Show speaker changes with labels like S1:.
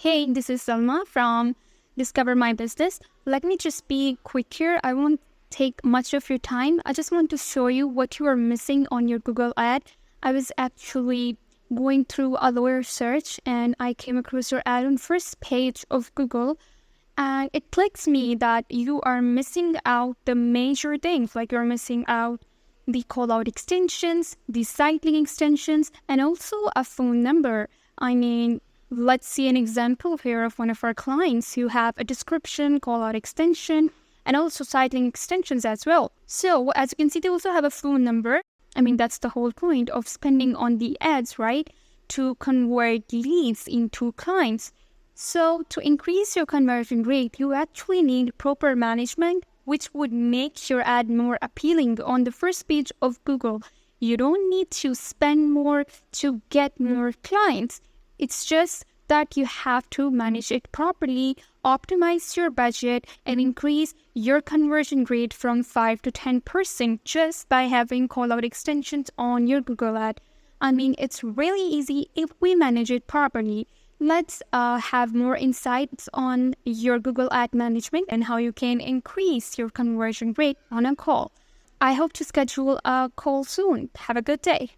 S1: Hey, this is Salma from Discover My Business. Let me just be quick here. I won't take much of your time. I just want to show you what you are missing on your Google ad. I was actually going through a lawyer search and I came across your ad on first page of Google, and it clicks me that you are missing out the major things, like you're missing out the call out extensions, the site link extensions, and also a phone number. Let's see an example here of one of our clients who have a description, call out extension, and also site link extensions as well. So as you can see, they also have a phone number. That's the whole point of spending on the ads, right? To convert leads into clients. So to increase your conversion rate, you actually need proper management, which would make your ad more appealing on the first page of Google. You don't need to spend more to get more clients. It's just that you have to manage it properly, optimize your budget, and increase your conversion rate from 5 to 10% just by having call-out extensions on your Google ad. It's really easy if we manage it properly. Let's have more insights on your Google ad management and how you can increase your conversion rate on a call. I hope to schedule a call soon. Have a good day.